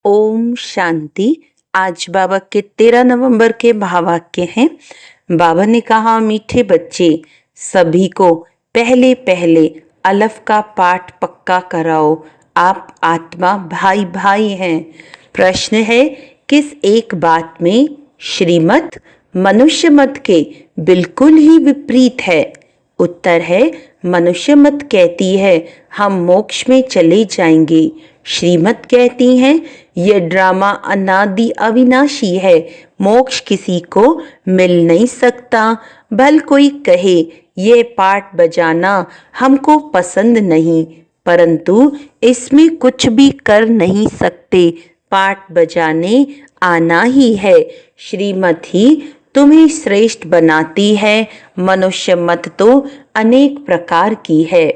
ओम शांति। आज बाबा के 13 नवंबर के भावाक्य हैं। बाबा ने कहा, मीठे बच्चे, सभी को पहले पहले अलफ का पाठ पक्का कराओ। आप आत्मा भाई भाई हैं। प्रश्न है, किस एक बात में श्रीमत मनुष्य मत के बिल्कुल ही विपरीत है? उत्तर है, मनुष्य मत कहती है हम मोक्ष में चले जाएंगे। श्रीमत कहती हैं यह ड्रामा अनादि अविनाशी है, मोक्ष किसी को मिल नहीं सकता। भल कोई कहे यह पाठ बजाना हमको पसंद नहीं, परंतु इसमें कुछ भी कर नहीं सकते। पाठ बजाने आना ही है। श्रीमत ही तुम्हें श्रेष्ठ बनाती है। मनुष्य मत तो अनेक प्रकार की है।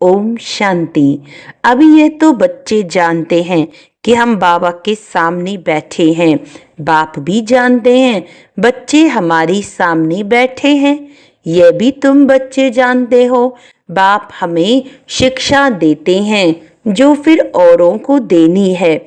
ओम शांति। अभी यह तो बच्चे जानते हैं कि हम बाबा के सामने बैठे हैं। बाप भी जानते हैं बच्चे हमारे सामने बैठे हैं। यह भी तुम बच्चे जानते हो, बाप हमें शिक्षा देते हैं जो फिर औरों को देनी है।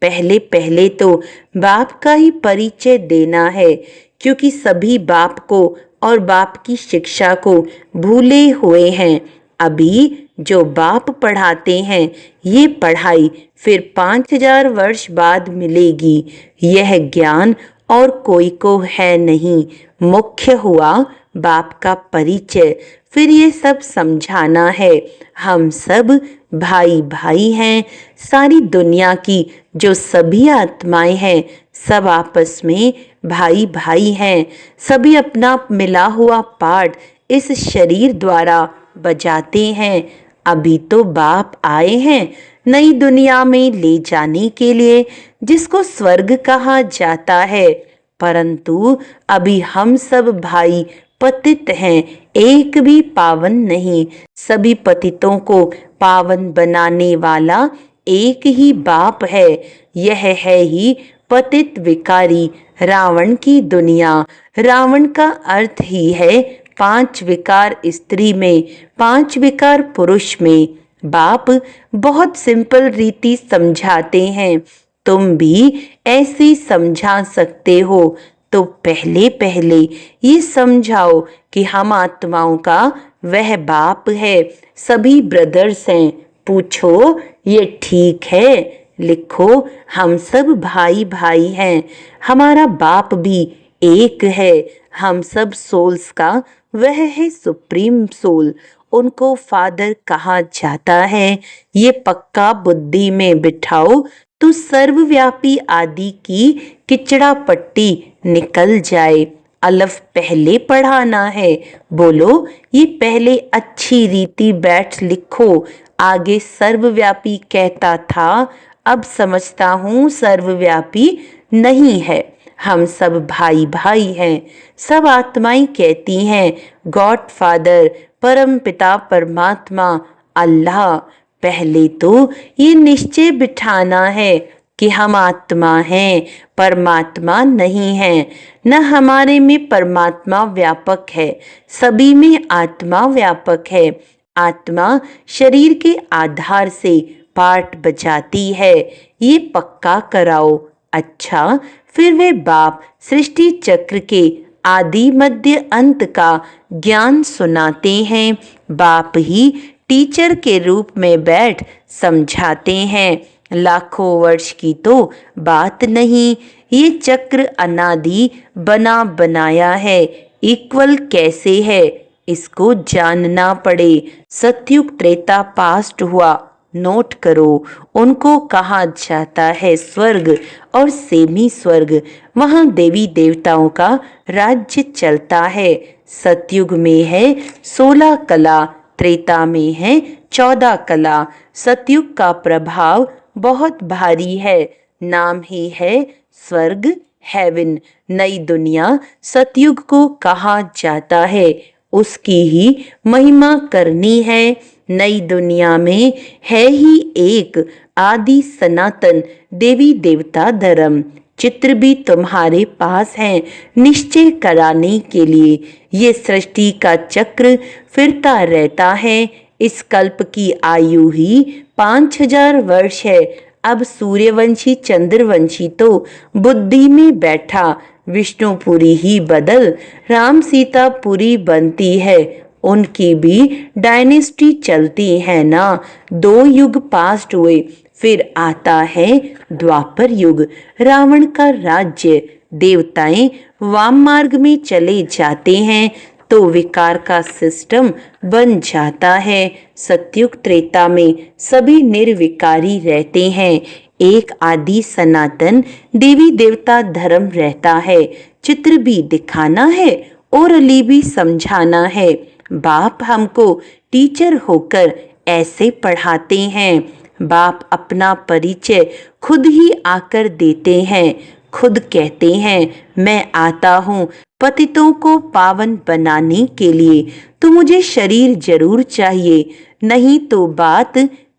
पहले पहले तो बाप का ही परिचय देना है, क्योंकि सभी बाप को और बाप की शिक्षा को भूले हुए हैं। अभी जो बाप पढ़ाते हैं ये पढ़ाई फिर 5000 वर्ष बाद मिलेगी। यह ज्ञान और कोई को है नहीं। मुख्य हुआ बाप का परिचय, फिर ये सब समझाना है। हम सब भाई भाई हैं। सारी दुनिया की जो सभी आत्माएं हैं सब आपस में भाई भाई हैं। सभी अपना मिला हुआ पाठ इस शरीर द्वारा बजाते हैं। अभी तो बाप आए हैं नई दुनिया में ले जाने के लिए, जिसको स्वर्ग कहा जाता है। परंतु अभी हम सब भाई पतित हैं, एक भी पावन नहीं। सभी पतितों को पावन बनाने वाला एक ही बाप है। यह है ही पतित विकारी रावण की दुनिया। रावण का अर्थ ही है 5 विकार स्त्री में, 5 विकार पुरुष में। बाप बहुत सिंपल रीति समझाते हैं, तुम भी ऐसे समझा सकते हो। तो पहले पहले ये समझाओ कि हम आत्माओं का वह बाप है। सभी ब्रदर्स हैं। पूछो ये ठीक है? लिखो हम सब भाई भाई हैं। हमारा बाप भी एक है। हम सब सोल्स का वह है सुप्रीम सोल। उनको फादर कहा जाता है। ये पक्का बुद्धि में बिठाओ तो सर्वव्यापी आदि की किचड़ा पट्टी निकल जाए। अलफ पहले पढ़ाना है। बोलो ये पहले अच्छी रीति बैठ लिखो। आगे सर्वव्यापी कहता था, अब समझता हूँ सर्वव्यापी नहीं है। हम सब भाई भाई हैं। सब आत्माएं कहती हैं गॉड फादर, परम पिता परमात्मा अल्लाह। पहले तो ये निश्चय बिठाना है कि हम आत्मा हैं, परमात्मा नहीं है। न हमारे में परमात्मा व्यापक है, सभी में आत्मा व्यापक है। आत्मा शरीर के आधार से पाठ बजाती है। ये पक्का कराओ। अच्छा, फिर वे बाप सृष्टि चक्र के आदि मध्य अंत का ज्ञान सुनाते हैं। बाप ही टीचर के रूप में बैठ समझाते हैं। लाखों वर्ष की तो बात नहीं। ये चक्र अनादि बना बनाया है। इक्वल कैसे है इसको जानना पड़े। सतयुग त्रेता पास्ट हुआ, नोट करो। उनको कहा जाता है स्वर्ग और सेमी स्वर्ग। वहाँ देवी देवताओं का राज्य चलता है। सतयुग में है 16 कला, त्रेता में है 14 कला। सतयुग का प्रभाव बहुत भारी है। नाम ही है स्वर्ग, हेवन। नई दुनिया सतयुग को कहा जाता है। उसकी ही महिमा करनी है। नई दुनिया में है ही एक आदि सनातन देवी देवता धर्म। चित्र भी तुम्हारे पास हैं निश्चय कराने के लिए। ये सृष्टि का चक्र फिरता रहता है। इस कल्प की आयु ही 5000 वर्ष है। अब सूर्यवंशी चंद्रवंशी तो बुद्धि में बैठा विष्णुपुरी ही बदल राम सीतापुरी बनती है। उनकी भी डायनेस्टी चलती है ना। 2 युग पास्ट हुए फिर आता है द्वापर युग। रावण का राज्य, देवताएं वाम मार्ग में चले जाते हैं तो विकार का सिस्टम बन जाता है। सतयुग त्रेता में सभी निर्विकारी रहते हैं। एक आदि सनातन देवी देवता धर्म रहता है। चित्र भी दिखाना है और अली भी समझाना है। बाप हमको टीचर होकर ऐसे पढ़ाते हैं। बाप अपना परिचय खुद ही आकर देते हैं। खुद कहते हैं मैं आता हूँ पतितों को पावन बनाने के लिए, तो मुझे शरीर जरूर चाहिए, नहीं तो बात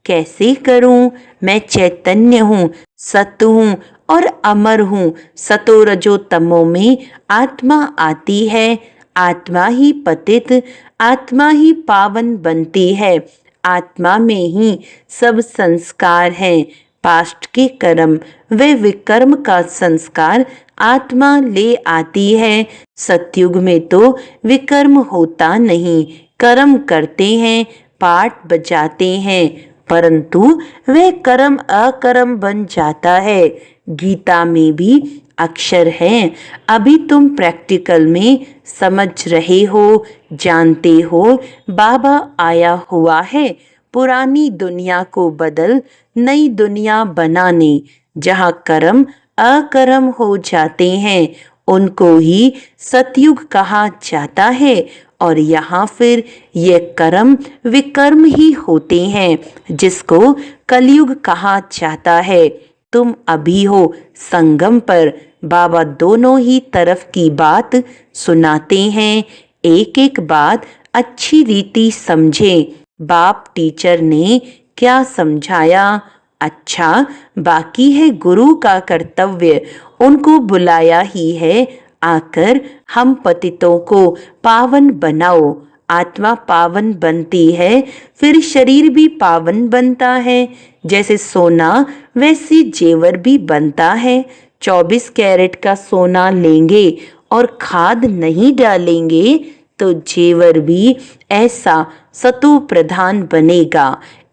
कैसे करूं। मैं चैतन्य हूँ, सत्य हूँ और अमर हूँ। सतो रजो तमो में आत्मा आती है। आत्मा ही पतित, आत्मा ही पावन बनती है। आत्मा में ही सब संस्कार हैं। पास्ट के कर्म व विकर्म का संस्कार आत्मा ले आती है। सतयुग में तो विकर्म होता नहीं, कर्म करते हैं, पाठ बजाते हैं, परंतु वह कर्म अकर्म बन जाता है। गीता में भी अक्षर हैं। अभी तुम प्रैक्टिकल में समझ रहे हो, जानते हो बाबा आया हुआ है पुरानी दुनिया को बदल नई दुनिया बनाने। जहाँ कर्म अकर्म हो जाते हैं उनको ही सतयुग कहा जाता है और यहाँ फिर ये कर्म विकर्म ही होते हैं जिसको कलयुग कहा जाता है। तुम अभी हो संगम पर। बाबा दोनों ही तरफ की बात सुनाते हैं। एक एक बात अच्छी रीति समझें। बाप टीचर ने क्या समझाया, अच्छा बाकी है गुरु का कर्तव्य। उनको बुलाया ही है, आकर हम पतितों को पावन बनाओ। आत्मा पावन बनती है फिर शरीर भी पावन बनता है। जैसे सोना वैसे जेवर भी बनता है। 24 कैरेट का सोना लेंगे और खाद नहीं डालेंगे तो जेवर भी ऐसा सतो प्रधान बनेगा।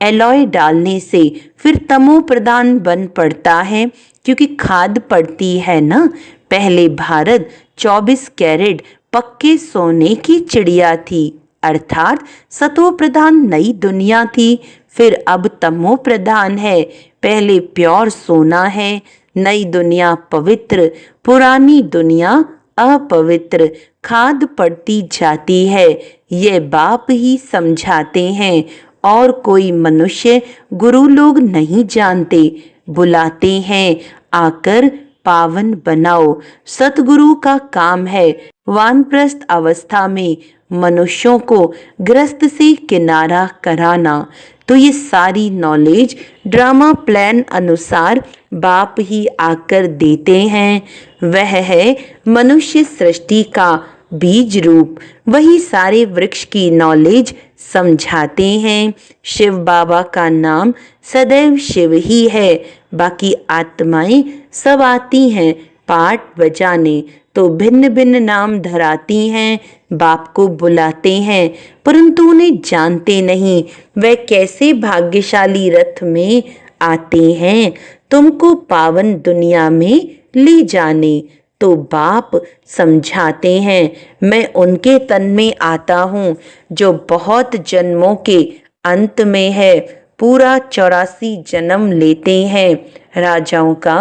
एलॉय डालने से फिर तमो प्रधान बन पड़ता है, क्योंकि खाद पड़ती है ना। पहले भारत 24 कैरेट पक्के सोने की चिड़िया थी, अर्थात सतो प्रधान नई दुनिया थी। फिर अब तमो प्रधान है। पहले प्योर सोना है, नई दुनिया पवित्र, पुरानी दुनिया अपवित्र। खाद पड़ती जाती है। ये बाप ही समझाते हैं और कोई मनुष्य गुरु लोग नहीं जानते। बुलाते हैं, आकर पावन बनाओ। सतगुरु का काम है वानप्रस्थ अवस्था में मनुष्यों को ग्रस्त से किनारा कराना। तो ये सारी नॉलेज ड्रामा प्लान अनुसार बाप ही आकर देते हैं। वह है मनुष्य सृष्टि का बीज रूप। वही सारे वृक्ष की नॉलेज समझाते हैं। शिव बाबा का नाम सदैव शिव ही है। बाकी आत्माएं सब आती हैं पाठ बजाने, तो भिन्न भिन्न नाम धराती हैं, बाप को बुलाते हैं, परंतु उन्हें जानते नहीं वह कैसे भाग्यशाली रथ में आते हैं तुमको पावन दुनिया में ले जाने। तो बाप समझाते हैं, मैं उनके तन में आता हूँ जो बहुत जन्मों के अंत में है। पूरा 84 जन्म लेते हैं राजाओं का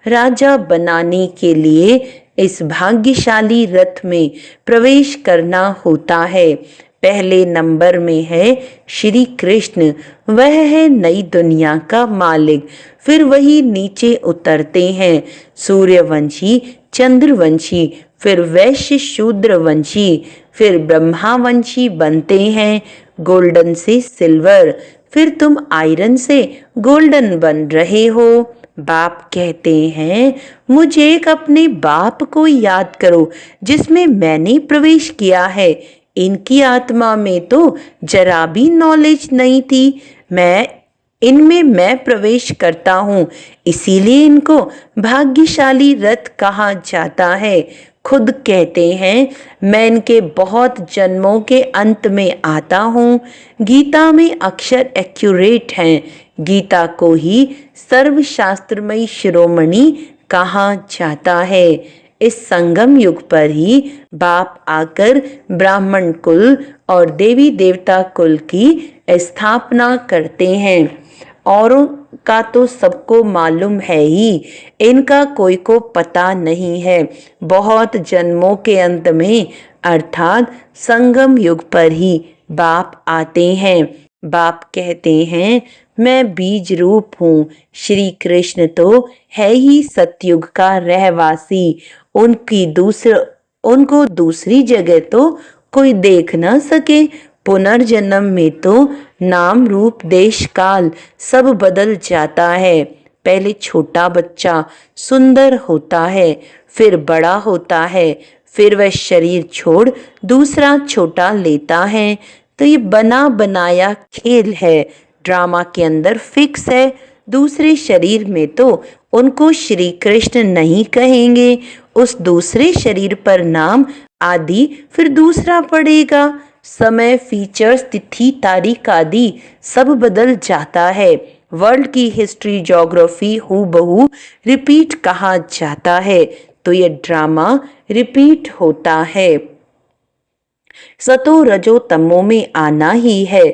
राजा बनाने के लिए। इस भाग्यशाली रथ में प्रवेश करना होता है। पहले नंबर में है श्री कृष्ण, वह है नई दुनिया का मालिक। फिर वही नीचे उतरते हैं सूर्यवंशी, चंद्रवंशी, फिर वैश्य शूद्रवंशी, फिर ब्रह्मावंशी बनते हैं गोल्डन से सिल्वर। फिर तुम आयरन से गोल्डन बन रहे हो। बाप कहते हैं, मुझे एक अपने बाप को याद करो जिसमें मैंने प्रवेश किया है। इनकी आत्मा में तो जरा भी नॉलेज नहीं थी। मैं इनमें मैं प्रवेश करता हूँ, इसीलिए इनको भाग्यशाली रथ कहा जाता है। खुद कहते हैं, मैं इनके बहुत जन्मों के अंत में आता हूँ। गीता में अक्षर एक्यूरेट हैं। गीता को ही सर्वशास्त्रमयी शिरोमणि कहा जाता है। इस संगम युग पर ही बाप आकर ब्राह्मण कुल और देवी देवता कुल की स्थापना करते हैं। औरों का तो सबको मालूम है ही, इनका कोई को पता नहीं है। बहुत जन्मों के अंत में अर्थात संगम युग पर ही बाप आते हैं। बाप कहते हैं, मैं बीज रूप हूँ। श्री कृष्ण तो है ही सतयुग का रहवासी। उनको दूसरी जगह तो कोई देख ना सके। पुनर्जन्म में तो नाम रूप देश काल सब बदल जाता है। पहले छोटा बच्चा सुंदर होता है, फिर बड़ा होता है, फिर वह शरीर छोड़ दूसरा छोटा लेता है। तो ये बना बनाया खेल है, ड्रामा के अंदर फिक्स है। दूसरे शरीर में तो उनको श्री कृष्ण नहीं कहेंगे। उस दूसरे शरीर पर नाम आदि फिर दूसरा पड़ेगा। समय, फीचर्स, तिथि, तारीख आदि सब बदल जाता है। वर्ल्ड की हिस्ट्री, ज्योग्राफी हूबहू रिपीट कहा जाता है। तो ये ड्रामा रिपीट होता है। सतो रजो तमो में आना ही है।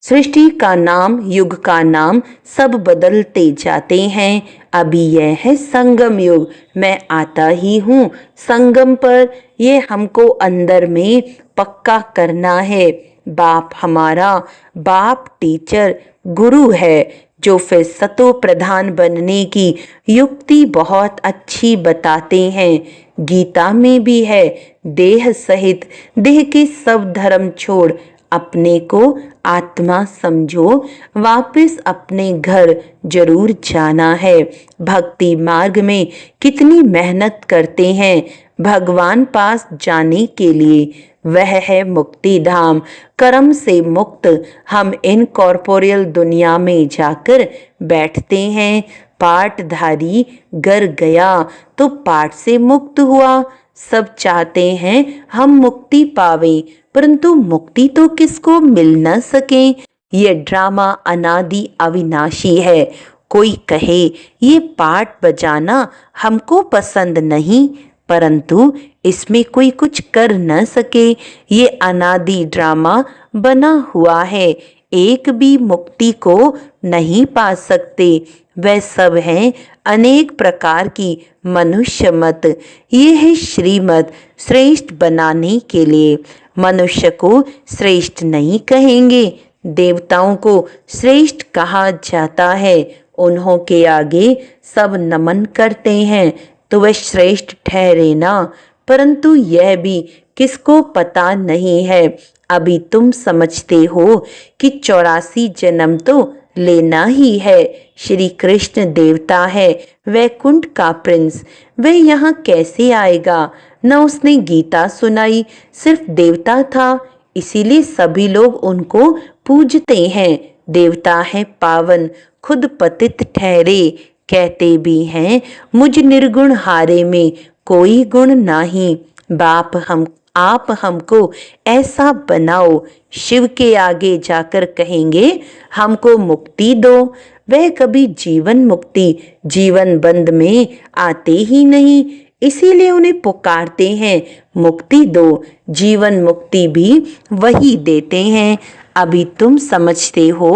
सृष्टि का नाम, युग का नाम सब बदलते जाते हैं। अभी यह है संगम युग, मैं आता ही हूँ संगम पर। ये हमको अंदर में पक्का करना है। बाप हमारा बाप टीचर गुरु है, जो फिर सतो प्रधान बनने की युक्ति बहुत अच्छी बताते हैं। गीता में भी है, देह सहित देह के सब धर्म छोड़ अपने को आत्मा समझो, वापस अपने घर जरूर जाना है। भक्ति मार्ग में कितनी मेहनत करते हैं भगवान पास जाने के लिए। वह है मुक्ति धाम, कर्म से मुक्त। हम इनकॉर्पोरियल दुनिया में जाकर बैठते हैं। पाठधारी घर गया तो पाठ से मुक्त हुआ। सब चाहते हैं हम मुक्ति पावे, परंतु मुक्ति तो किसको मिल न सके। ये ड्रामा अनादि अविनाशी है। कोई कहे ये पाठ बजाना हमको पसंद नहीं, परंतु इसमें कोई कुछ कर न सके। ये अनादि ड्रामा बना हुआ है। एक भी मुक्ति को नहीं पा सकते। वह सब हैं अनेक प्रकार की मनुष्य मत। ये है श्रीमत श्रेष्ठ बनाने के लिए। मनुष्य को श्रेष्ठ नहीं कहेंगे, देवताओं को श्रेष्ठ कहा जाता है। उन्हों के आगे सब नमन करते हैं तो वह श्रेष्ठ ठहरे ना, परंतु यह भी किसको पता नहीं है। अभी तुम समझते हो कि 84 जन्म तो लेना ही है। श्री कृष्ण देवता है, वैकुंठ का प्रिंस। वह यहाँ कैसे आएगा? न उसने गीता सुनाई, सिर्फ देवता था, इसीलिए सभी लोग उनको पूजते हैं। देवता है पावन, खुद पतित ठहरे। कहते भी हैं, मुझ निर्गुण हारे में कोई गुण नहीं। आप हमको ऐसा बनाओ। शिव के आगे जाकर कहेंगे हमको मुक्ति दो। वह कभी जीवन मुक्ति, जीवन बंद में आते ही नहीं, इसीलिए उन्हें पुकारते हैं मुक्ति दो। जीवन मुक्ति भी वही देते हैं। अभी तुम समझते हो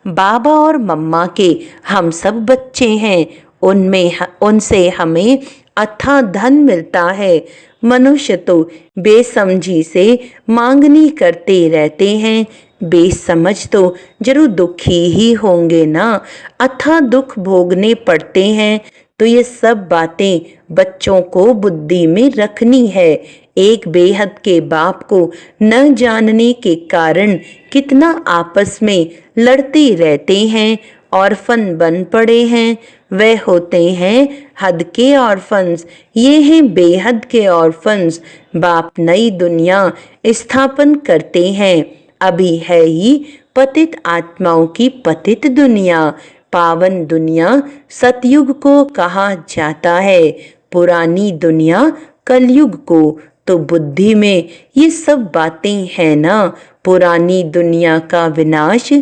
बाबा और मम्मा के हम सब बच्चे हैं। उनसे हमें अथाह धन मिलता है। मनुष्य तो बेसमझी से मांगनी करते रहते हैं। बेसमझ तो जरूर दुखी ही होंगे ना, अथाह दुख भोगने पड़ते हैं। तो ये सब बातें बच्चों को बुद्धि में रखनी है। एक बेहद के बाप को न जानने के कारण कितना आपस में लड़ते रहते हैं। ऑर्फन बन पड़े हैं। वे होते हैं हद के ऑर्फन्स, ये हैं बेहद के ऑर्फन्स। बाप नई दुनिया स्थापन करते हैं। अभी है ही पतित आत्माओं की पतित दुनिया, पावन दुनिया सतयुग को कहा जाता है, पुरानी दुनिया कलयुग को। तो बुद्धि में ये सब बातें हैं ना। पुरानी दुनिया का विनाश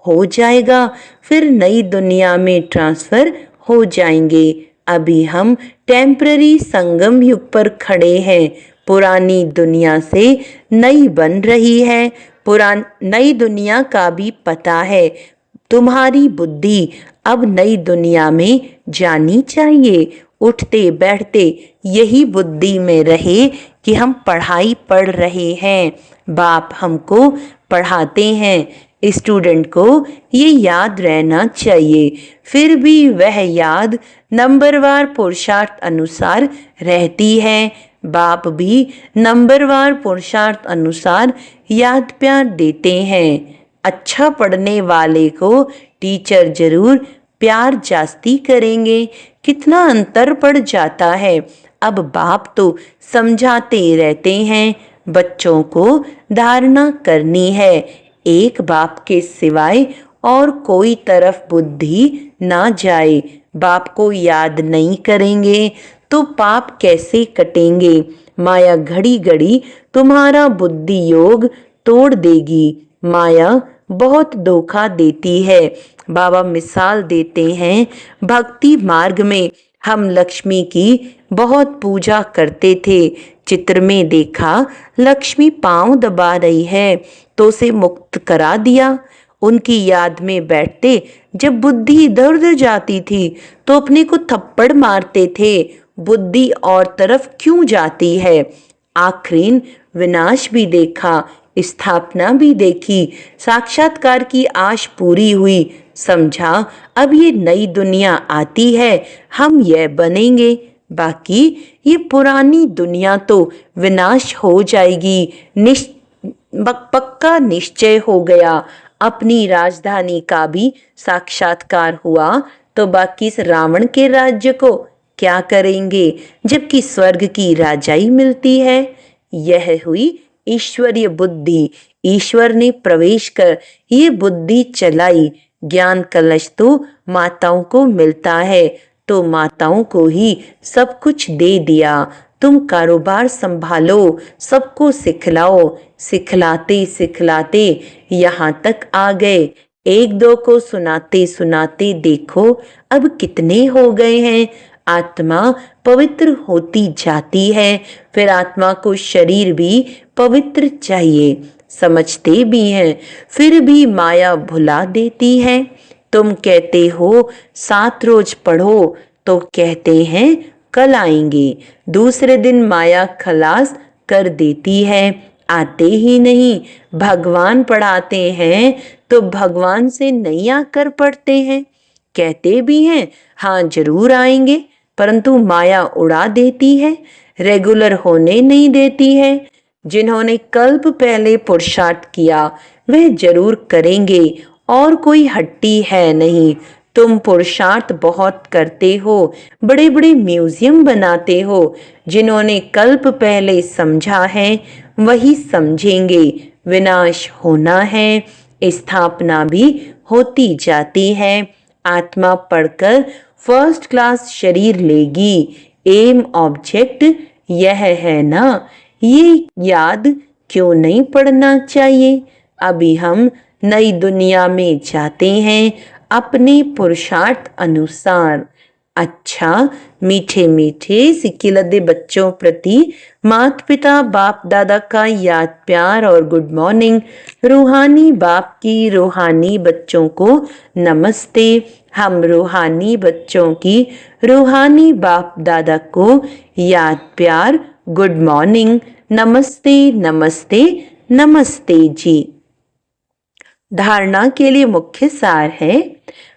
हो जाएगा, फिर नई दुनिया में ट्रांसफर हो जाएंगे। अभी हम टेम्पररी संगम युग पर खड़े हैं। पुरानी दुनिया से नई बन रही है। नई दुनिया का भी पता है। तुम्हारी बुद्धि अब नई दुनिया में जानी चाहिए। उठते बैठते यही बुद्धि में रहे कि हम पढ़ाई पढ़ रहे हैं, बाप हमको पढ़ाते हैं। स्टूडेंट को ये याद रहना चाहिए। फिर भी वह याद नंबरवार पुरुषार्थ अनुसार रहती है। बाप भी नंबरवार पुरुषार्थ अनुसार याद प्यार देते हैं। अच्छा पढ़ने वाले को टीचर जरूर प्यार जास्ती करेंगे। कितना अंतर पड़ जाता है। अब बाप तो समझाते रहते हैं, बच्चों को धारणा करनी है। एक बाप के सिवाय और कोई तरफ बुद्धि ना जाए। बाप को याद नहीं करेंगे तो पाप कैसे कटेंगे। माया घड़ी घड़ी तुम्हारा बुद्धि योग तोड़ देगी। माया बहुत धोखा देती है। बाबा मिसाल देते हैं, भक्ति मार्ग में हम लक्ष्मी की बहुत पूजा करते थे। चित्र में देखा लक्ष्मी पांव दबा रही है तो उसे मुक्त करा दिया। उनकी याद में बैठते जब बुद्धि इधर उधर जाती थी तो अपने को थप्पड़ मारते थे। बुद्धि और तरफ क्यों जाती है। आखिरीन विनाश भी देखा, स्थापना भी देखी, साक्षात्कार की आश पूरी हुई। समझा अब ये नई दुनिया आती है, हम यह बनेंगे। बाकी ये पुरानी दुनिया तो विनाश हो जाएगी। पक्का निश्चय हो गया। अपनी राजधानी का भी साक्षात्कार हुआ तो बाकी इस रावण के राज्य को क्या करेंगे, जबकि स्वर्ग की राजाई मिलती है। यह हुई ईश्वरीय बुद्धि। ईश्वर ने प्रवेश कर ये बुद्धि चलाई। ज्ञान कलश तो माताओं को मिलता है, तो माताओं को ही सब कुछ दे दिया। तुम कारोबार संभालो, सबको सिखलाओ। सिखलाते सिखलाते यहाँ तक आ गए। एक दो को सुनाते सुनाते देखो अब कितने हो गए हैं। आत्मा पवित्र होती जाती है। फिर आत्मा को शरीर भी पवित्र चाहिए। समझते भी हैं, फिर भी माया भुला देती है। तुम कहते हो 7 रोज पढ़ो तो कहते हैं कल आएंगे। दूसरे दिन माया खलास कर देती है, आते ही नहीं। भगवान पढ़ाते हैं तो भगवान से नहीं आकर पढ़ते हैं। कहते भी हैं हाँ जरूर आएंगे, परंतु माया उड़ा देती है, रेगुलर होने नहीं देती है। जिन्होंने कल्प पहले पुरुषार्थ किया वह जरूर करेंगे, और कोई हट्टी है नहीं। तुम पुरुषार्थ बहुत करते हो, बड़े बड़े म्यूजियम बनाते हो। जिन्होंने कल्प पहले समझा है वही समझेंगे। विनाश होना है, स्थापना भी होती जाती है। आत्मा पढ़कर फर्स्ट क्लास शरीर लेगी। एम ऑब्जेक्ट यह है ना, ये याद क्यों नहीं पड़ना चाहिए। अभी हम नई दुनिया में जाते हैं अपने पुरुषार्थ अनुसार। अच्छा मीठे मीठे सिक्किलदे बच्चों प्रति माता पिता बाप दादा का याद प्यार और गुड मॉर्निंग। रूहानी बाप की रूहानी बच्चों को नमस्ते। हम रूहानी बच्चों की रूहानी बाप दादा को याद प्यार गुड मॉर्निंग। नमस्ते नमस्ते नमस्ते जी। धारणा के लिए मुख्य सार है,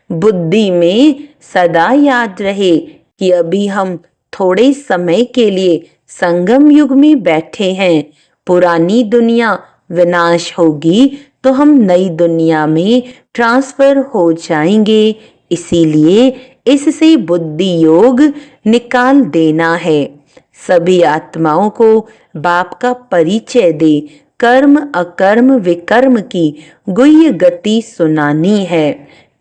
बुद्धि में सदा याद रहे कि अभी हम थोड़े समय के लिए संगम युग में बैठे हैं। पुरानी दुनिया विनाश होगी तो हम नई दुनिया में ट्रांसफर हो जाएंगे। इसीलिए इससे बुद्धि योग निकाल देना है। सभी आत्माओं को बाप का परिचय दे। कर्म अकर्म विकर्म की गुह्य गति सुनानी है।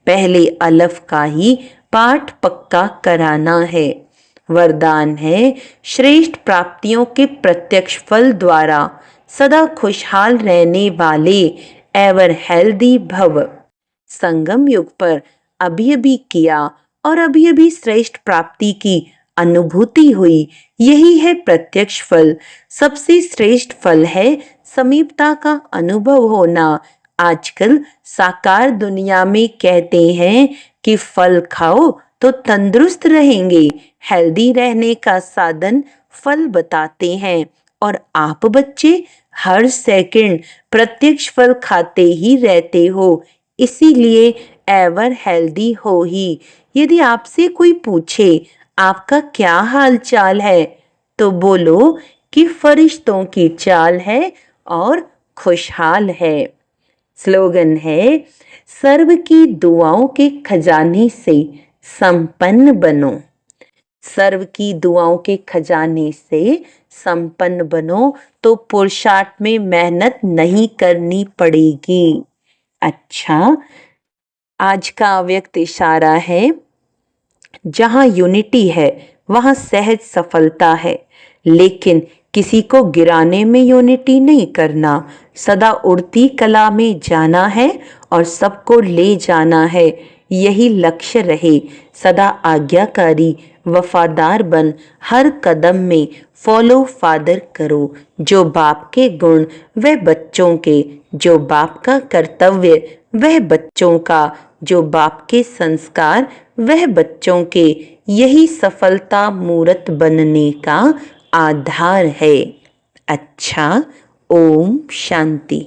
पहले अलफ का ही पाठ पक्का कराना है। वरदान है श्रेष्ठ प्राप्तियों के प्रत्यक्ष फल द्वारा सदा खुशहाल रहने वाले एवर हेल्दी भव। संगम युग पर अभी अभी किया और अभी अभी श्रेष्ठ प्राप्ति की अनुभूति हुई, यही है प्रत्यक्ष फल। सबसे श्रेष्ठ फल है समीपता का अनुभव होना। आजकल साकार दुनिया में कहते हैं कि फल खाओ तो तंदुरुस्त रहेंगे, हेल्दी रहने का साधन फल बताते हैं, और आप बच्चे हर सेकंड प्रत्यक्ष फल खाते ही रहते हो, इसीलिए एवर हेल्दी हो ही। यदि आपसे कोई पूछे आपका क्या हाल चाल है, तो बोलो कि फरिश्तों की चाल है और खुशहाल है। स्लोगन है, सर्व की दुआओं के खजाने से संपन्न बनो। सर्व की दुआओं के खजाने से संपन्न बनो तो पुरुषार्थ में मेहनत नहीं करनी पड़ेगी। अच्छा, आज का अव्यक्त इशारा है, जहां यूनिटी है वहां सहज सफलता है, लेकिन किसी को गिराने में यूनिटी नहीं करना। सदा उड़ती कला में जाना है और सबको ले जाना है, यही लक्ष्य रहे। सदा आज्ञाकारी वफादार बन हर कदम में फॉलो फादर करो। जो बाप के गुण वह बच्चों के, जो बाप का कर्तव्य वह बच्चों का, जो बाप के संस्कार वह बच्चों के, यही सफलता मूर्त बनने का आधार है। अच्छा, ओम शांति।